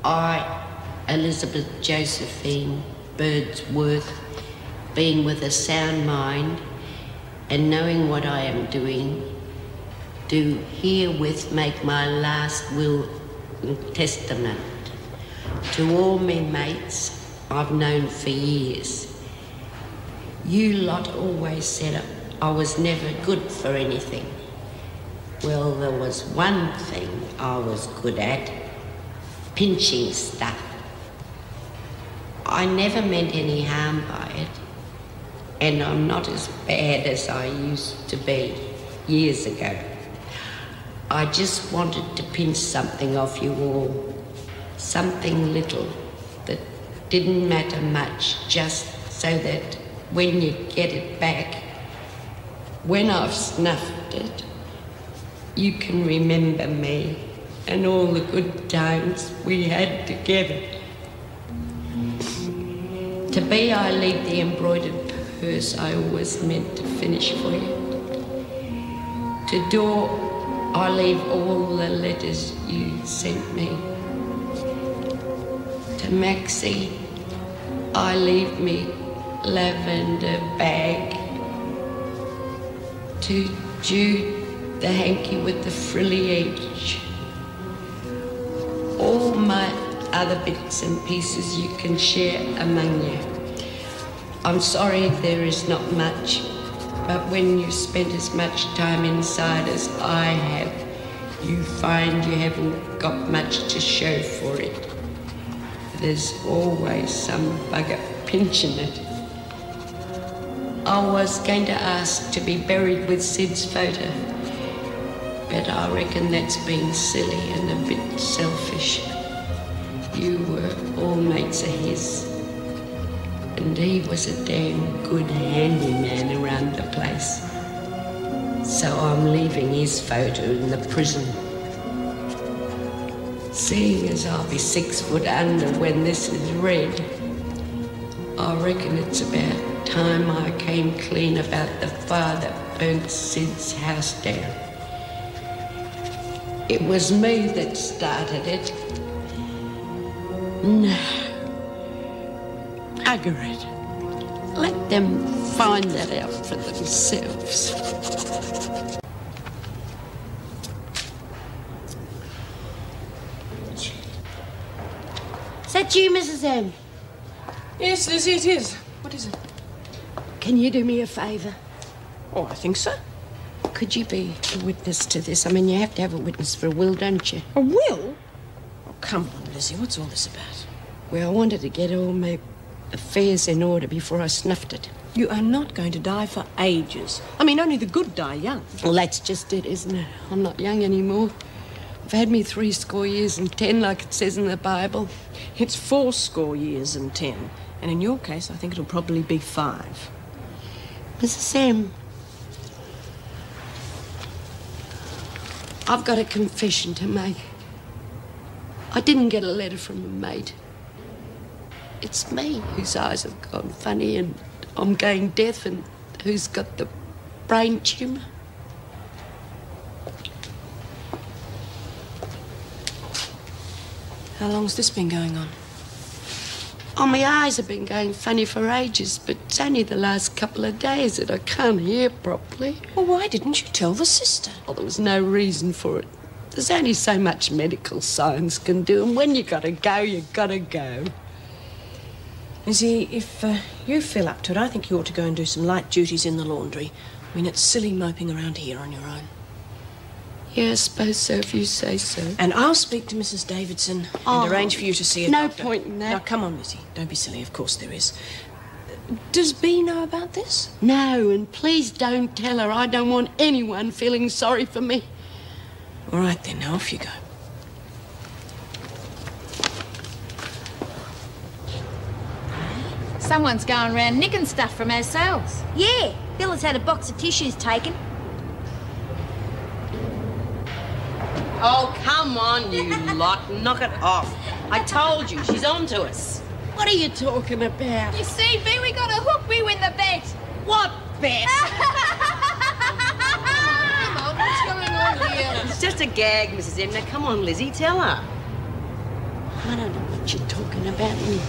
I, Elizabeth Josephine Birdsworth, being with a sound mind and knowing what I am doing, do herewith make my last will and testament to all me mates I've known for years. You lot always said I was never good for anything. Well, there was one thing I was good at, pinching stuff. I never meant any harm by it, and I'm not as bad as I used to be years ago. I just wanted to pinch something off you all, something little that didn't matter much, just so that when you get it back, when I've snuffed it, you can remember me and all the good times we had together. To be, I leave the embroidered purse I always meant to finish for you. To Dor, I leave all the letters you sent me. To Maxie, I leave me lavender bag. To Jude, the hanky with the frilly edge. All my other bits and pieces you can share among you. I'm sorry there is not much, but when you've spent as much time inside as I have, you find you haven't got much to show for it. There's always some bugger pinching it. I was going to ask to be buried with Sid's photo, but I reckon that's being silly and a bit selfish. You were all mates of his, and he was a damn good handyman around the place. So I'm leaving his photo in the prison. Seeing as I'll be 6 foot under when this is read, I reckon it's about time I came clean about the fire that burnt Sid's house down. It was me that started it. No. Margaret, let them find that out for themselves. Is that you, Mrs. M? Yes, Lizzie, it is. What is it? Can you do me a favour? Oh, I think so. Could you be a witness to this? I mean, you have to have a witness for a will, don't you? A will? Oh, come on, Lizzie, what's all this about? Well, I wanted to get all my affairs in order before I snuffed it. You are not going to die for ages. I mean, only the good die young. Well, that's just it, isn't it? I'm not young anymore. I've had me 70 years and 10, like it says in the Bible. It's 80 years and 10. And in your case, I think it'll probably be 5. Mrs. M, I've got a confession to make. I didn't get a letter from a mate. It's me whose eyes have gone funny and I'm going deaf and who's got the brain tumour. How long's this been going on? Oh, my eyes have been going funny for ages, but it's only the last couple of days that I can't hear properly. Well, why didn't you tell the sister? Well, there was no reason for it. There's only so much medical science can do, and when you gotta go, you gotta go. Lizzie, if you feel up to it, I think you ought to go and do some light duties in the laundry. I mean, it's silly moping around here on your own. Yeah, I suppose so, if you say so. And I'll speak to Mrs. Davidson and arrange for you to see a doctor. No point in that. Now, come on, Lizzie. Don't be silly. Of course there is. Does Bea know about this? No, and please don't tell her. I don't want anyone feeling sorry for me. All right, then. Now, off you go. Someone's going round nicking stuff from ourselves. Yeah, Bill has had a box of tissues taken. Oh, come on, you lot. Knock it off. I told you, she's on to us. What are you talking about? You see, Bea, we got a hook. We win the bet. What bet? Come on, what's going on here? It's just a gag, Mrs. M. Now, come on, Lizzie, tell her. I I don't know what you're talking about. And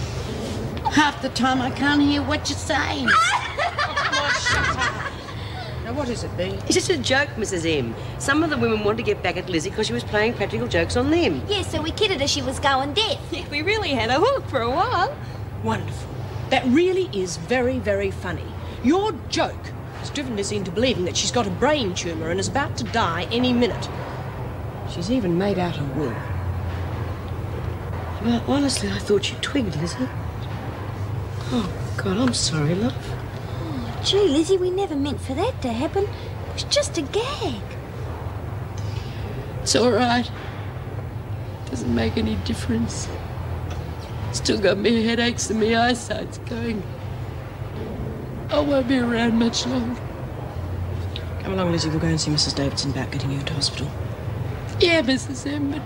half the time I can't hear what you're saying. Now, what is it, Bea? It's just a joke, Mrs. M. Some of the women wanted to get back at Lizzie because she was playing practical jokes on them. Yeah, so we kidded her she was going deaf. Yeah, we really had a hook for a while. Wonderful. That really is very, very funny. Your joke has driven Lizzie into believing that she's got a brain tumour and is about to die any minute. She's even made out her will. Well, honestly, I thought you twigged, Lizzie. Oh, God, I'm sorry, love. Gee, Lizzie, we never meant for that to happen. It was just a gag. It's all right. Doesn't make any difference. Still got me headaches and my eyesight's going. I won't be around much longer. Come along, Lizzie. We'll go and see Mrs. Davidson about getting you to hospital. Yeah, Mrs. M, but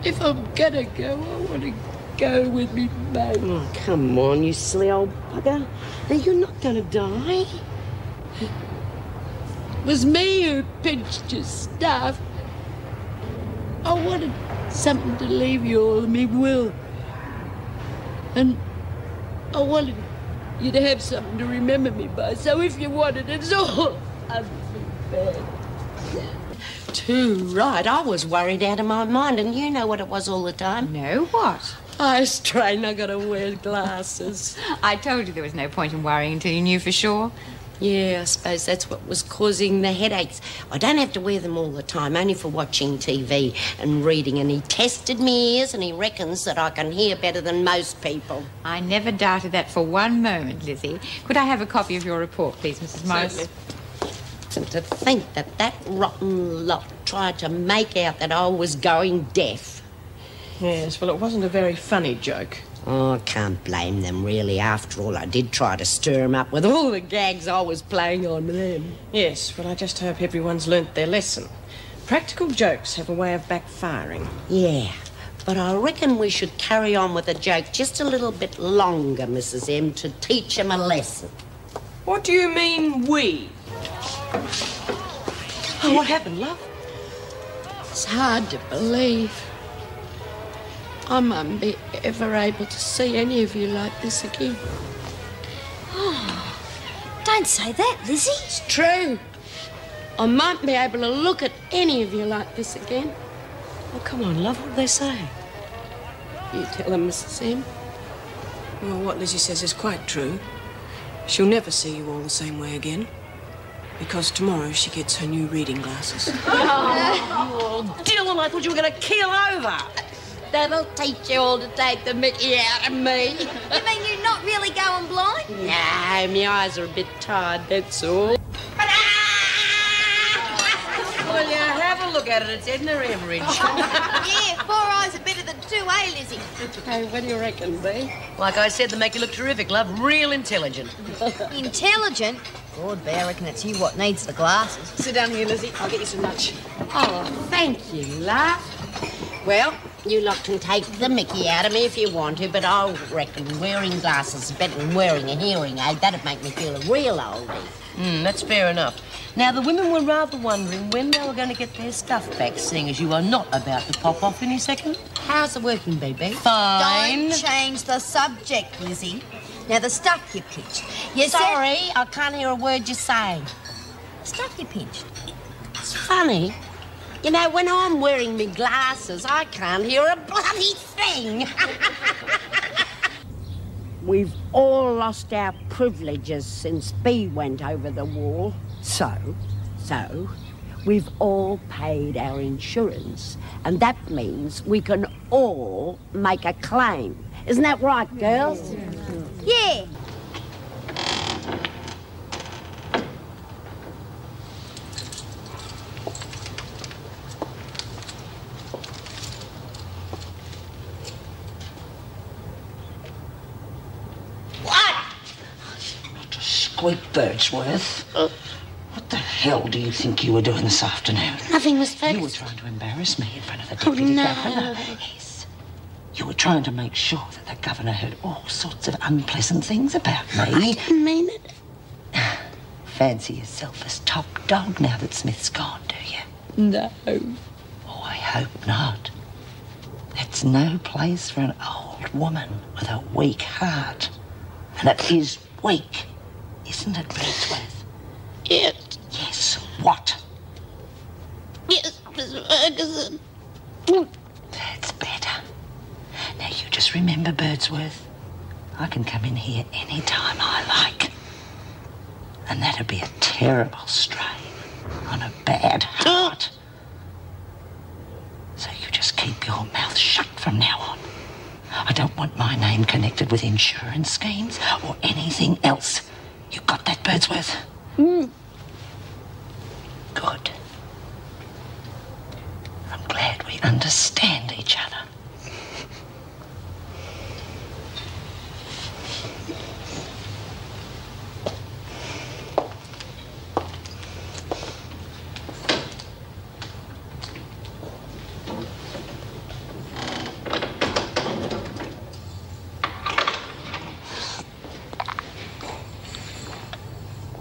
if I'm gonna go, I want to go with me, mate. Oh, come on, you silly old bugger. Now, you're not going to die. It was me who pinched your stuff. I wanted something to leave you all in me will. And I wanted you to have something to remember me by. So if you wanted it, it's all up to bed. Too right. I was worried out of my mind, and you know what it was all the time. No, what? Eye strain, I gotta wear glasses. I told you there was no point in worrying until you knew for sure. Yeah, I suppose that's what was causing the headaches. I don't have to wear them all the time, only for watching TV and reading. And he tested me ears and he reckons that I can hear better than most people. I never doubted that for one moment, Lizzie. Could I have a copy of your report, please, Mrs. Morris? Certainly. And to think that rotten lot tried to make out that I was going deaf. Yes, well, it wasn't a very funny joke. Oh, I can't blame them, really. After all, I did try to stir them up with all the gags I was playing on them. Yes, well, I just hope everyone's learnt their lesson. Practical jokes have a way of backfiring. Yeah, but I reckon we should carry on with the joke just a little bit longer, Mrs. M, to teach them a lesson. What do you mean, we? Oh, what happened, love? It's hard to believe. I won't be ever able to see any of you like this again. Don't say that, Lizzie. It's true. I won't be able to look at any of you like this again. Oh, come on, love, what do they say? You tell them, Mrs. M. Well, what Lizzie says is quite true. She'll never see you all the same way again. Because tomorrow she gets her new reading glasses. Oh, Dylan, I thought you were going to keel over. That'll teach you all to take the mickey out of me. You mean you're not really going blind? No, my eyes are a bit tired, that's all. Well, you have a look at it. It's Edna Emeridge. Yeah, 4 eyes are better than 2, eh, Lizzie? Hey, what do you reckon, Bea? Like I said, they make you look terrific, love. Real intelligent. Intelligent? Lord, Bear, I reckon it's you what needs the glasses. Sit down here, Lizzie. I'll get you some lunch. Oh, thank you, love. Well, you lot can take the mickey out of me if you want to, but I reckon wearing glasses is better than wearing a hearing aid. That'd make me feel a real oldie. That's fair enough. Now, the women were rather wondering when they were going to get their stuff back, seeing as you are not about to pop off any second. How's it working, BB? Fine. Don't change the subject, Lizzie. Now, the stuff you pinched. You Sorry, I can't hear a word you're saying. Stuff you pinched. It's funny. You know, when I'm wearing me glasses, I can't hear a bloody thing. We've all lost our privileges since Bea went over the wall. So, we've all paid our insurance. And that means we can all make a claim. Isn't that right, girls? Yeah. Squeak Birdsworth. What the hell do you think you were doing this afternoon? Nothing, Miss Ferguson. You were trying to embarrass me in front of the Deputy Governor. Yes. You were trying to make sure that the Governor heard all sorts of unpleasant things about me. I didn't mean it. Fancy yourself as top dog now that Smith's gone, do you? No. Oh, I hope not. That It's no place for an old woman with a weak heart. And it is weak, isn't it, Wordsworth? Yes. Yes, what? Yes, Miss Ferguson. That's better. Now you just remember, Birdsworth, I can come in here any time I like. And that'd be a terrible strain on a bad heart. So you just keep your mouth shut from now on. I don't want my name connected with insurance schemes or anything else. You got that, Birdsworth? Good. I'm glad we understand each other.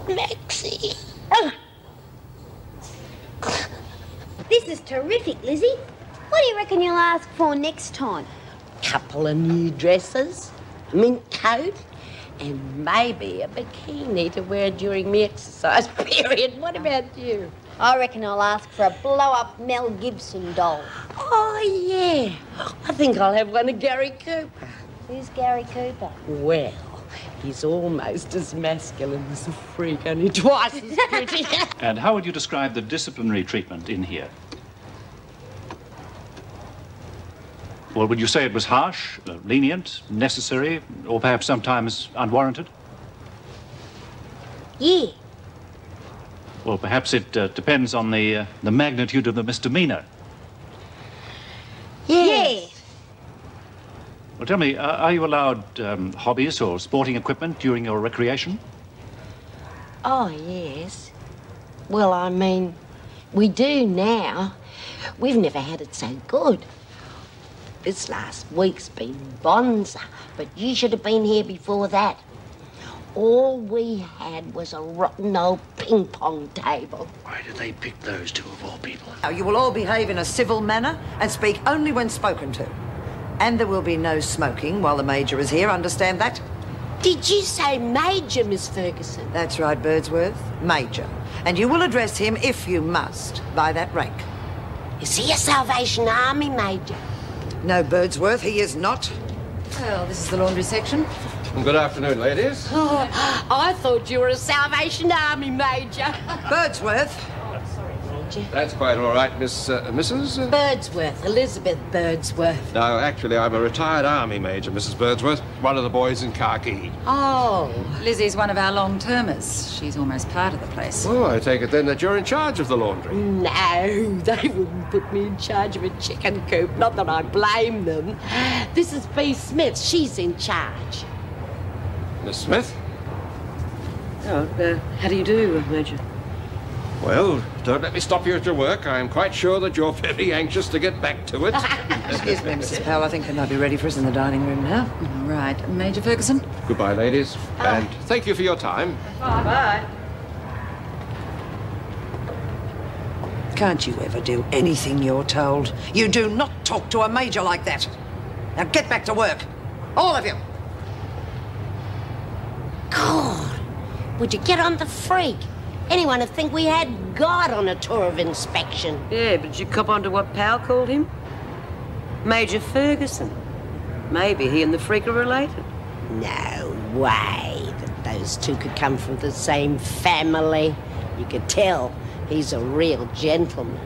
Maxie. This is terrific, Lizzie. What do you reckon you'll ask for next time? Couple of new dresses, a mint coat, and maybe a bikini to wear during my exercise period. What about you? I reckon I'll ask for a blow-up Mel Gibson doll. Oh, yeah. I think I'll have one of Gary Cooper. Who's Gary Cooper? Well, he's almost as masculine as a freak, only twice as pretty. And how would you describe the disciplinary treatment in here? Well, would you say it was harsh, lenient, necessary, or perhaps sometimes unwarranted? Yeah. Well, perhaps it depends on the magnitude of the misdemeanor. Yeah. Well, tell me, are you allowed hobbies or sporting equipment during your recreation? Oh, yes. Well, I mean, we do now. We've never had it so good. This last week's been bonza, but you should have been here before that. All we had was a rotten old ping-pong table. Why did they pick those two of all people? Now, you will all behave in a civil manner and speak only when spoken to. And there will be no smoking while the Major is here, understand that? Did you say Major, Miss Ferguson? That's right, Birdsworth, Major. And you will address him, if you must, by that rank. Is he a Salvation Army Major? No, Birdsworth, he is not. Well, this is the laundry section. Good afternoon, ladies. Oh, I thought you were a Salvation Army Major. Birdsworth. That's quite all right, Mrs. Birdsworth, Elizabeth Birdsworth. No, actually, I'm a retired army major, Mrs. Birdsworth. One of the boys in khaki. Oh. Lizzie's one of our long-termers. She's almost part of the place. Oh, I take it then that you're in charge of the laundry. No, they wouldn't put me in charge of a chicken coop. Not that I blame them. This is Bea Smith. She's in charge. Miss Smith? Oh, how do you do, Major? Well, don't let me stop you at your work. I am quite sure that you're very anxious to get back to it. Excuse me, Mrs. Powell. I think they might be ready for us in the dining room now. All right. Major Ferguson? Goodbye, ladies. And thank you for your time. Bye. Can't you ever do anything you're told? You do not talk to a major like that. Now get back to work. All of you. God, would you get on the freak? Anyone would think we had God on a tour of inspection. Yeah, but did you cop on to what Powell called him? Major Ferguson. Maybe he and the freak are related. No way that those two could come from the same family. You could tell he's a real gentleman.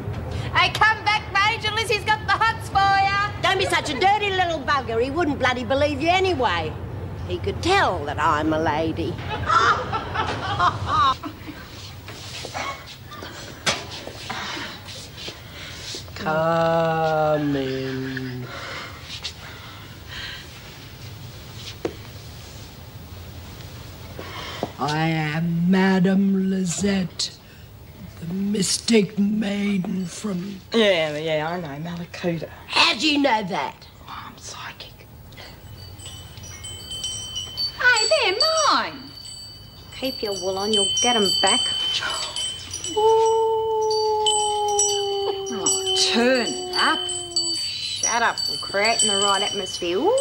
Hey, come back, Major. Lizzie's got the hots for you. Don't be such a dirty little bugger. He wouldn't bloody believe you anyway. He could tell that I'm a lady. Come in. I am Madame Lizette, the mystic maiden from... Yeah, I know, Malakoda. How do you know that? Oh, I'm psychic. Hey, they're mine. Keep your wool on, you'll get 'em back. Oh, turn up. Shut Shut up. We're creating the right atmosphere. Ooh.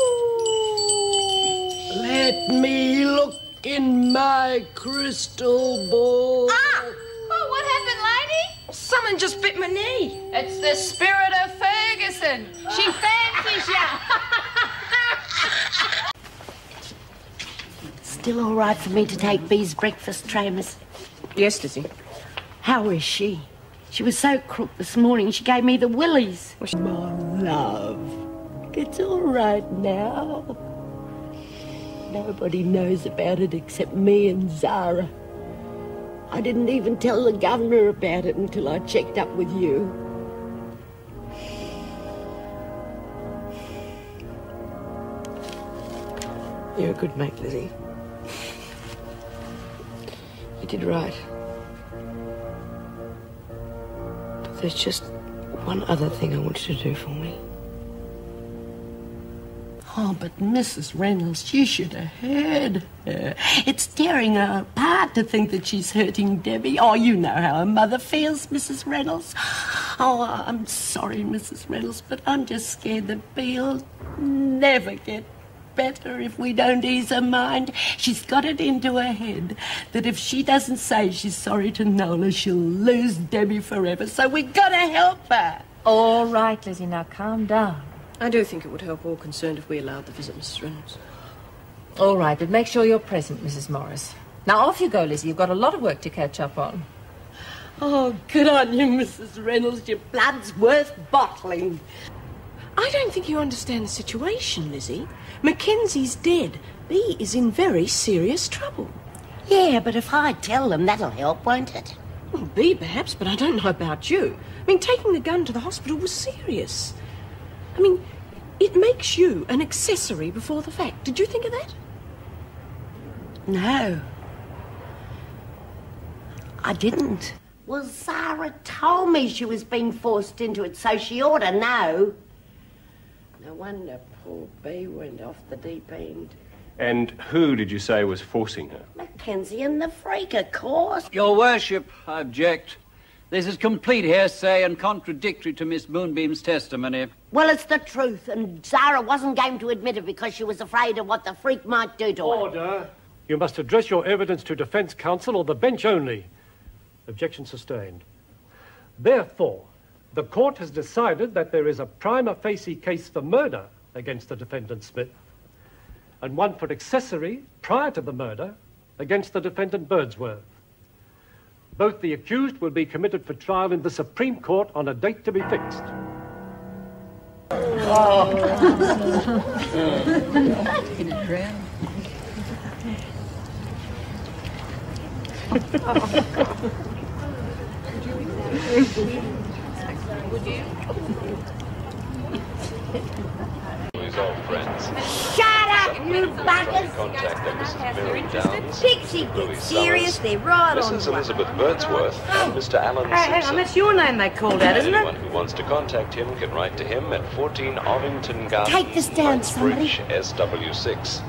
Let me look in my crystal ball. Ah! Oh, what happened, lady? Someone just bit my knee. It's the spirit of Ferguson. She fancies ya. Still all right for me to take Bee's breakfast tray, miss? Yes, Lizzie. How is she? She was so crook this morning, she gave me the willies. My love, it's all right now. Nobody knows about it except me and Zara. I didn't even tell the governor about it until I checked up with you. You're a good mate, Lizzie. You did right. But there's just one other thing I want you to do for me. Oh, but Mrs. Reynolds, you should have heard her. It's tearing her apart to think that she's hurting Debbie. Oh, you know how her mother feels, Mrs. Reynolds. Oh, I'm sorry, Mrs. Reynolds, but I'm just scared that Bee'll never get better if we don't ease her mind. She's got it into her head that if she doesn't say she's sorry to Nola, she'll lose Debbie forever. So we gotta help her. All right, Lizzie, now calm down. I do think it would help all concerned if we allowed the visit, Mrs. Reynolds. All right, but make sure you're present, Mrs. Morris. Now, off you go, Lizzie. You've got a lot of work to catch up on. Oh, good on you, Mrs. Reynolds. Your blood's worth bottling. I don't think you understand the situation, Lizzie. Mackenzie's dead. Bee is in very serious trouble. Yeah, but if I tell them, that'll help, won't it? Well, Bee, perhaps, but I don't know about you. I mean, taking the gun to the hospital was serious. I mean, it makes you an accessory before the fact. Did you think of that? No. I didn't. Well, Zara told me she was being forced into it, so she ought to know. No wonder poor Bee went off the deep end. And who did you say was forcing her? Mackenzie and the freak, of course. Your Worship, I object. This is complete hearsay and contradictory to Miss Moonbeam's testimony. Well, it's the truth, and Zara wasn't going to admit it because she was afraid of what the freak might do to her. Order. You must address your evidence to defence counsel or the bench only. Objection sustained. Therefore, the court has decided that there is a prima facie case for murder against the defendant Smith, and one for accessory prior to the murder against the defendant Birdsworth. Both the accused will be committed for trial in the Supreme Court on a date to be fixed. Would you? Old friends. Shut up, you buggers! Contact Mrs. Mary Downs. Pixie, get serious. They're right on. Mrs. Elizabeth Birdsworth and Mr. Alan Hey, hang on, Simpson. that's your name they called out, isn't it? Anyone who wants to contact him can write to him at 14 Ovington Gardens, Take this down, somebody. Knightsbridge, SW6.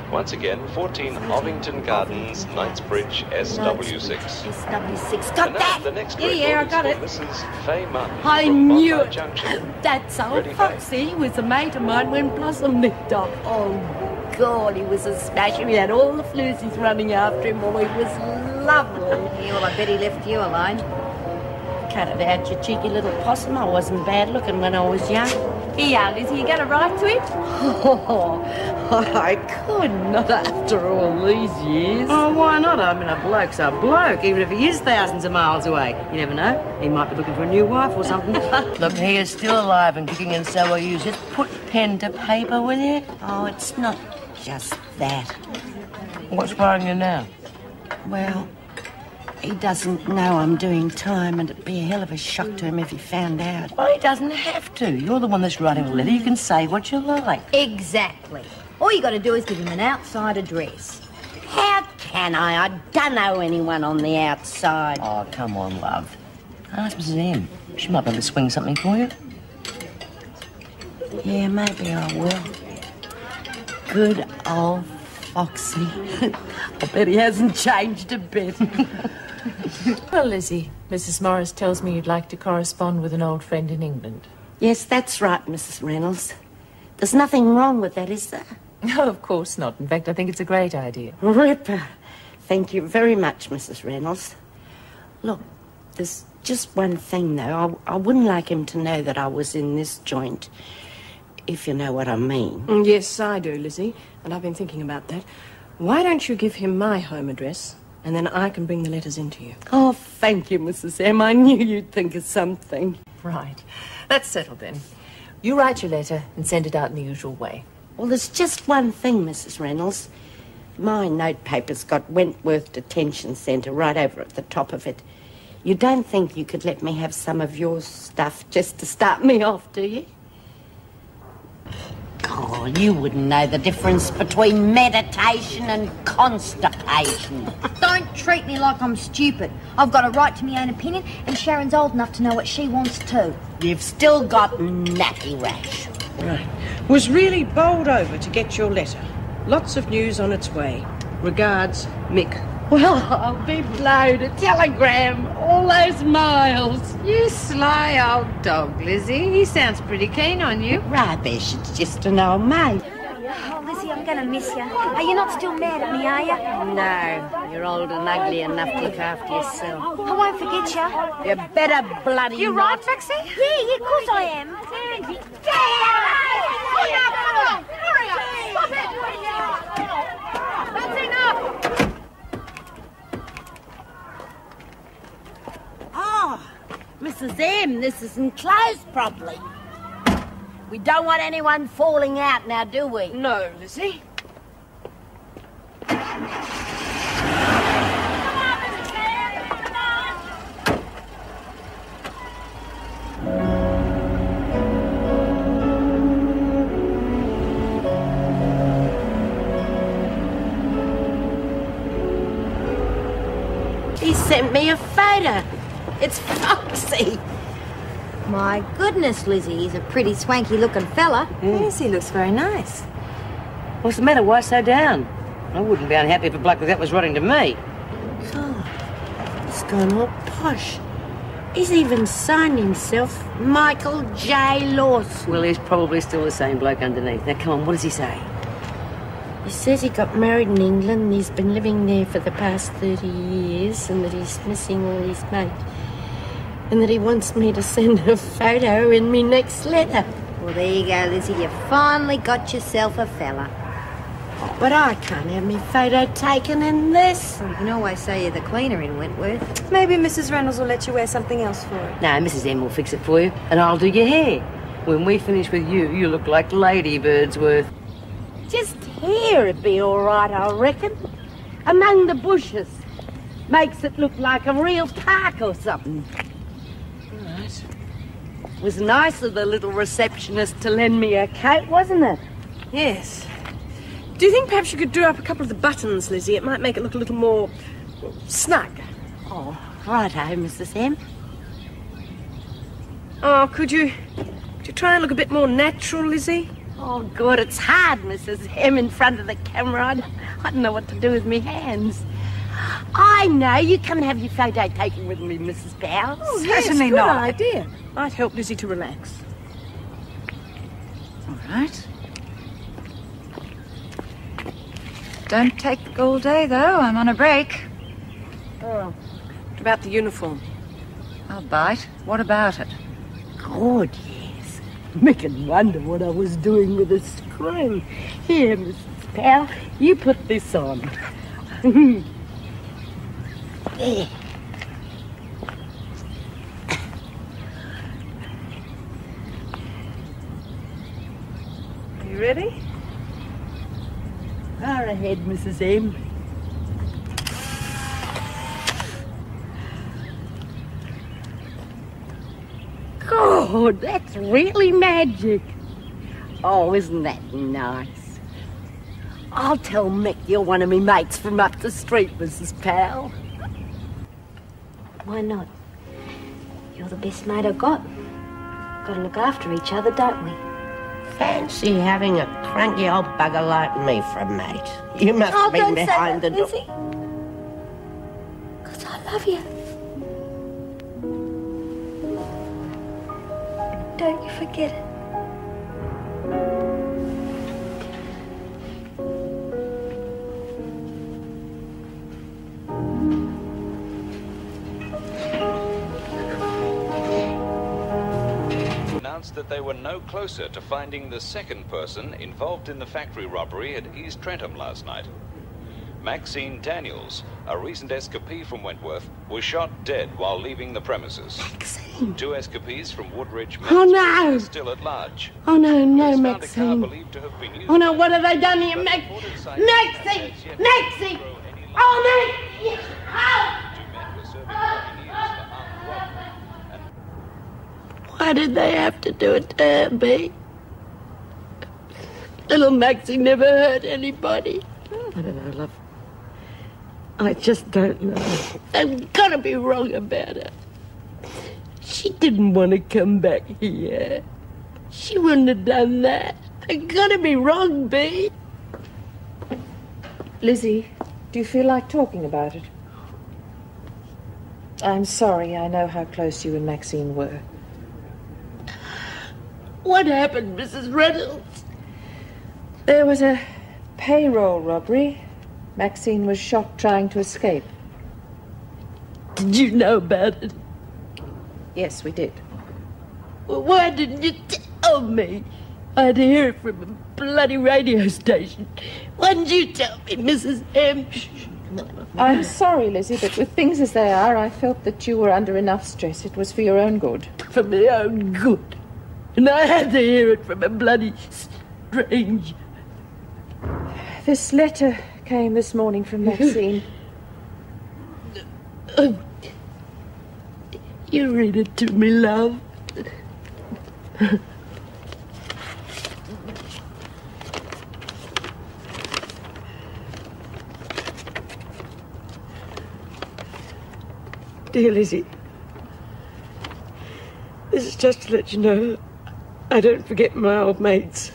Once again, 14 Ovington Gardens, Knightsbridge, SW6. SW6. And Got now that? the next Yeah, I record got is it. for Mrs. Faye Martin I from knew Bondi it. Junction. That's old Ready, Faye? Foxy. He was a mate of mine when Blossom lived off. Oh, God, he was a smasher. We had all the floozies running after him. Oh, he was lovely. Yeah, well, I bet he left you alone. Cut it out, you cheeky little possum. I wasn't bad looking when I was young. Here, Lizzie, you going to write to him? Oh, I could not after all these years. Oh, why not? I mean, a bloke's a bloke, even if he is thousands of miles away. You never know. He might be looking for a new wife or something. Look, he is still alive and kicking, and so are you. Just put pen to paper, will you? Oh, it's not just that. What's worrying you now? Well, he doesn't know I'm doing time, and it'd be a hell of a shock to him if he found out. Well, he doesn't have to. You're the one that's writing the letter. You can say what you like. Exactly. All you got to do is give him an outside address. How can I? I don't know anyone on the outside. Oh, come on, love. Ask Mrs. M. She might be able to swing something for you. Yeah, maybe I will. Good old Foxy. I bet he hasn't changed a bit. Well, Lizzie, Mrs. Morris tells me you'd like to correspond with an old friend in England. Yes, that's right, Mrs. Reynolds. There's nothing wrong with that, is there? No, of course not. In fact, I think it's a great idea. Ripper. Thank you very much, Mrs. Reynolds. Look, there's just one thing, though. I wouldn't like him to know that I was in this joint, if you know what I mean. Yes, I do, Lizzie, and I've been thinking about that. Why don't you give him my home address, and then I can bring the letters in to you? Oh, thank you, Mrs. M. I knew you'd think of something. Right. That's settled then. You write your letter and send it out in the usual way. Well, there's just one thing, Mrs. Reynolds. My notepaper's got Wentworth Detention Centre right over at the top of it. You don't think you could let me have some of your stuff just to start me off, do you? Oh, you wouldn't know the difference between meditation and constipation. Don't treat me like I'm stupid. I've got a right to my own opinion, and Sharon's old enough to know what she wants too. You've still got nappy rash. Right. Was really bowled over to get your letter. Lots of news on its way. Regards, Mick. Well, I'll be blowed. A telegram. All those miles. You sly old dog, Lizzie. He sounds pretty keen on you. Rubbish. It's just an old mate. Oh, Lizzie, I'm going to miss you. Are you not still mad at me, are you? No. You're old and ugly enough to look after yourself. I won't forget you. You better bloody You right, Maxie? Yeah, of course I am. Hurry up! Stop it! That's enough! Oh, Mrs. M, this isn't closed properly. We don't want anyone falling out now, do we? No, Lizzie. He sent me a photo. It's Foxy. My goodness, Lizzie, he's a pretty swanky-looking fella. Yes, he looks very nice. What's the matter? Why so down? I wouldn't be unhappy if a bloke like that was writing to me. Oh, he's gone all posh. He's even signed himself Michael J. Lawson. Well, he's probably still the same bloke underneath. Now, come on, what does he say? He says he got married in England and he's been living there for the past 30 years and that he's missing all his mates. And that he wants me to send a photo in me next letter. Well, there you go, Lizzie. You finally got yourself a fella. But I can't have me photo taken in this. Well, you can always say you're the cleaner in Wentworth. Maybe Mrs. Reynolds will let you wear something else for it. No, Mrs. M will fix it for you, and I'll do your hair. When we finish with you, you look like Lady Birdsworth. Just here it'd be all right, I reckon. Among the bushes. Makes it look like a real park or something. Right. It was nice of the little receptionist to lend me a coat, wasn't it? Yes. Do you think perhaps you could do up a couple of the buttons, Lizzie? It might make it look a little more snug. Oh, righto, Mrs. M. Oh, could you try and look a bit more natural, Lizzie? Oh, good. It's hard, Mrs. M, in front of the camera. I don't know what to do with me hands. I know. You come and have your photo taken with me, Mrs. Bowles. Oh, certainly not. Good idea. Might help Lizzie to relax. All right. Don't take all day, though. I'm on a break. Oh, what about the uniform? I'll bite. What about it? Good, yes. Making wonder what I was doing with a screw. Here, Mrs. Powell, you put this on. There. Are you ready? Far ahead, Mrs. M. God, that's really magic. Oh, isn't that nice? I'll tell Mick you're one of me mates from up the street, Mrs. Powell. Why not? You're the best mate I've got. Gotta look after each other, don't we? Fancy having a cranky old bugger like me for a mate. You must have been behind the door. Lizzie. 'Cause I love you. Don't you forget it. Announced that they were no closer to finding the second person involved in the factory robbery at East Trentham last night. Maxine Daniels, a recent escapee from Wentworth, was shot dead while leaving the premises. Maxine. 2 escapees from Woodridge Oh, no. are still at large. Oh, no, no, Police found a car Maxine. believed to have been used Oh, no, what have they done here, Maxine? Maxine! Oh, Maxine! Why did they have to do it to her, B? Little Maxie never hurt anybody. I don't know, love. I just don't know. I've got to be wrong about her. She didn't want to come back here. She wouldn't have done that. I've got to be wrong, B. Lizzie, do you feel like talking about it? I'm sorry, I know how close you and Maxine were. What happened, Mrs. Reynolds? There was a payroll robbery. Maxine was shot trying to escape. Did you know about it? Yes, we did. Well, why didn't you tell me? I had to hear it from a bloody radio station. Why didn't you tell me, Mrs. M? I'm sorry, Lizzie, but with things as they are, I felt that you were under enough stress. It was for your own good. For my own good. And I had to hear it from a bloody stranger. This letter came this morning from Maxine. You read it to me, love. Dear Lizzie, this is just to let you know I don't forget my old mates.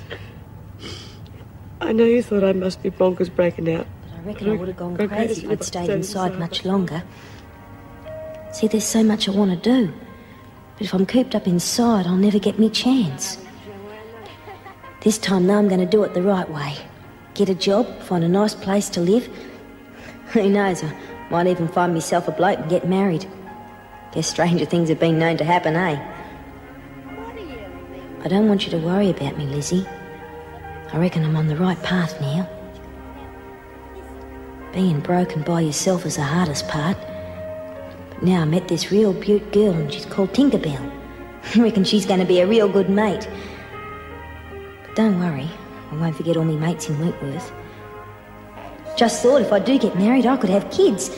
I know you thought I must be bonkers breaking out. I reckon I would have gone crazy if I'd stayed inside much longer. See, there's so much I want to do. But if I'm cooped up inside, I'll never get me chance. This time, though, I'm going to do it the right way. Get a job, find a nice place to live. Who knows, I might even find myself a bloke and get married. Guess stranger things have been known to happen, eh? I don't want you to worry about me, Lizzie. I reckon I'm on the right path now. Being broken by yourself is the hardest part. But now I met this real beaut girl and she's called Tinkerbell. I reckon she's going to be a real good mate. But don't worry, I won't forget all my mates in Wentworth. Just thought if I do get married, I could have kids.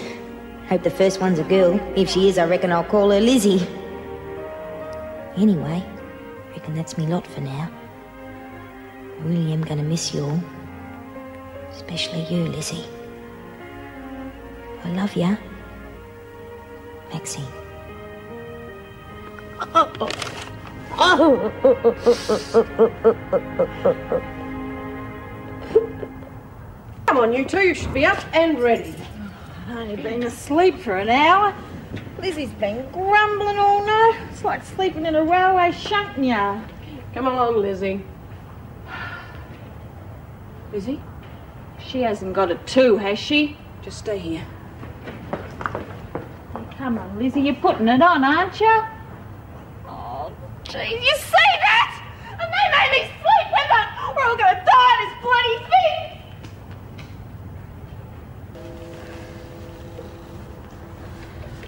Hope the first one's a girl. If she is, I reckon I'll call her Lizzie. Anyway, I reckon that's me lot for now. I really am going to miss you all. Especially you, Lizzie. I love ya. Maxine. Come on, you two, you should be up and ready. I've only been asleep for an hour. Lizzie's been grumbling all night. It's like sleeping in a railway shunting yard. Come along, Lizzie. Lizzie? She hasn't got it too, has she? Just stay here. Come on, Lizzie, you're putting it on, aren't you? Oh, jeez, you see that? And they made me sleep with it! We're all gonna die of this bloody thing!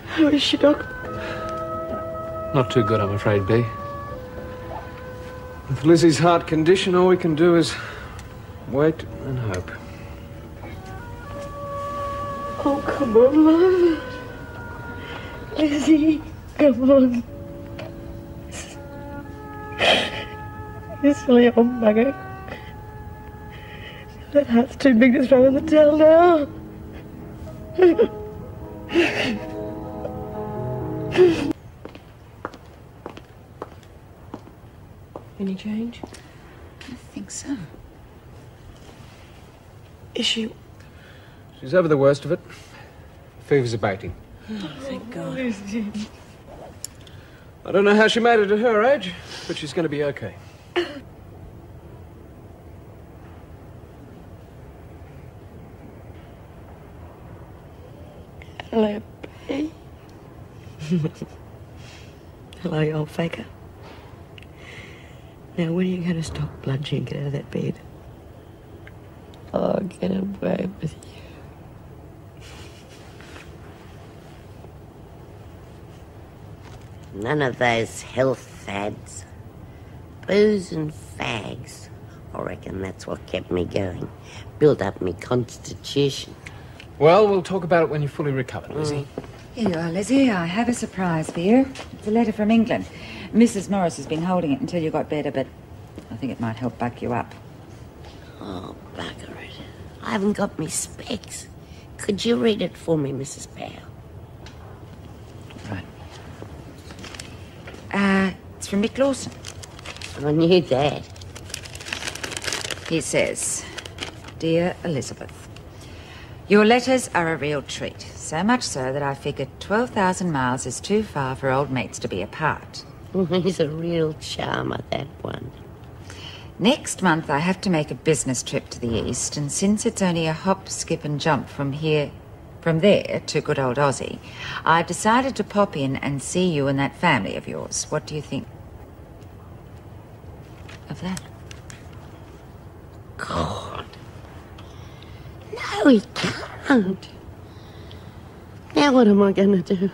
How is she, Doc? Not too good, I'm afraid, B. With Lizzie's heart condition, all we can do is wait and hope. Oh, come on, love. Lizzie, come on. You silly old bugger. That heart's too big to throw in the towel now. Any change? I think so. Is she? She's over the worst of it. Fever's abating. Oh, thank God. I don't know how she made it at her age, but she's going to be okay. Hello, P. Hello, you old faker. Now, when are you going to stop bludgeoning and get out of that bed? Oh, get away with you. None of those health fads. Booze and fags. I reckon that's what kept me going. Built up me constitution. Well, we'll talk about it when you're fully recovered, Lizzie. Here you are, Lizzie. I have a surprise for you. It's a letter from England. Mrs. Morris has been holding it until you got better, but I think it might help buck you up. Oh, bugger it. I haven't got me specs. Could you read it for me, Mrs. Powell? It's from Mick Lawson. I knew that. He says, Dear Elizabeth, your letters are a real treat. So much so that I figured 12,000 miles is too far for old mates to be apart. He's a real charmer, that one. Next month I have to make a business trip to the east, and since it's only a hop, skip and jump from there to good old Aussie, I've decided to pop in and see you and that family of yours. What do you think of that? God. No, he can't. Now what am I going to do?